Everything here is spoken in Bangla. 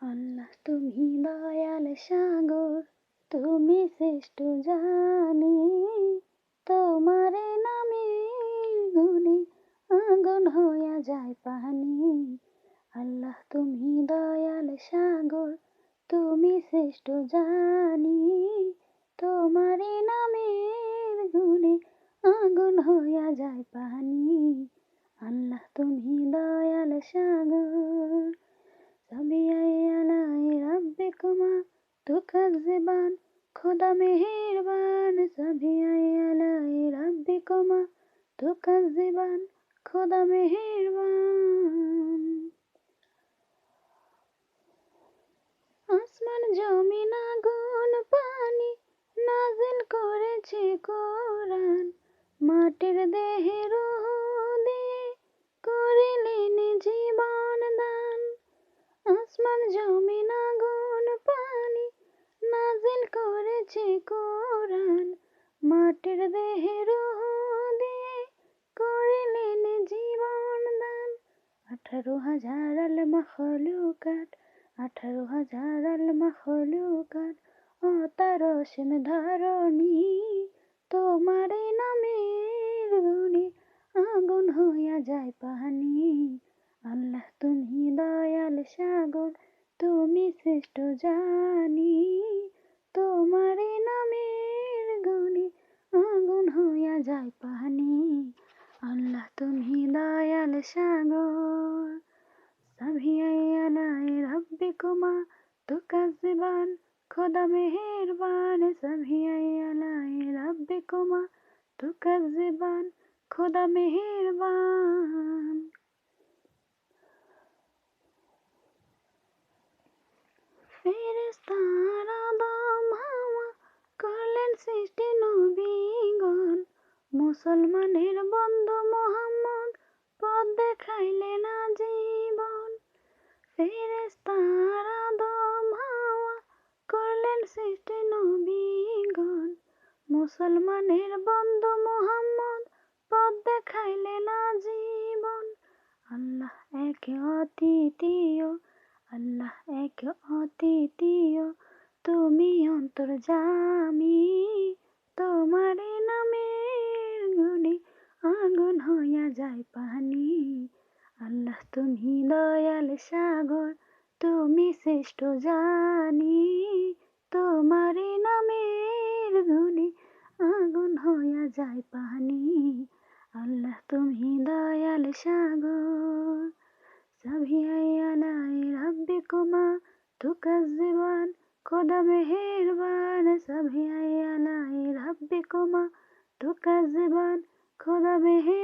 আল্লাহ তুমি দয়াল সাগর, তুমি শ্রেষ্ঠ জানি, তোমারে নামে গুণে আগুন হইয়া যায় পানি। আল্লাহ তুমি দয়াল সাগর, তুমি শ্রেষ্ঠ জানি, তোমারে নামের গুণে আগুন হইয়া যায় পানি। আল্লাহ তুমি দয়াল সাগর। সাবিয়াই আলাই রাব্বিকুমা তুকাজ্জিবান, খোদা মেহেরবান। সাবিয়াই আলাই রাব্বিকুমা তুকাজ্জিবান, খোদা মেহেরবান। আসমান জমিন আগুন পানি নাজিল করেছে কোরআন, মাটির দেহে রূহ দিয়ে করিলেন জীবন দান। আসমান জমিন আগুন পানি নাজিল করেছে কোরআন, মাটির দেহে রূহ দিয়ে করিলেন জীবন দান। 18,000 আল মাখলুকাত, 18,000 আল মাখলুকাত, অতারসীম ধরণী, তোমারে নামের গুণে আগুন হইয়া যায় পানি। আল্লাহ তুমি দয়াল সাগর, তুমি শ্রেষ্ঠ জানি, তোমারে নামের গুণে আগুন হইয়া যায় পানি। আল্লাহ তুমি দয়াল সাগর। সাবিয়াই আলাই রাব্বিকুমা তুকাজ্জিবান, খোদা মেহেরবান। সাবিয়াই আলাই রাব্বিকুমা তুকাজ্জিবান, খোদা মেহেরবান। ফেরেশতারা আদম হাওয়া করলেন সৃষ্টি নবীগণ, মুসলমানের বন্ধু মুহাম্মদ পথ দেখাইলেন আজীবন। ফেরেশতারা আদম হাওয়া করলেন সৃষ্টি নবীগণ, মুসলমানের বন্ধু মুহাম্মদ পথ দেখাইলেন আজীবন। আল্লাহ এক অদ্বিতীয়, আল্লাহ এক অদ্বিতীয়, তুমি অন্তর্যামী, তোমারে নামের গুণে আগুন হইয়া যায় পানি। আল্লাহ তুমি দয়াল সাগর, তুমি শ্রেষ্ঠ জানি, তোমারে নামের গুণে আগুন হইয়া যায় পানি। আল্লাহ তুমি দয়াল সাগর। সাবিয়াই আলাই রাব্বিকুমা তুকাজ্জিবান, খোদা মেহেরবান। সাবিয়াই আলাই রাব্বিকুমা তুকাজ্জিবান, খোদা মেহেরবান।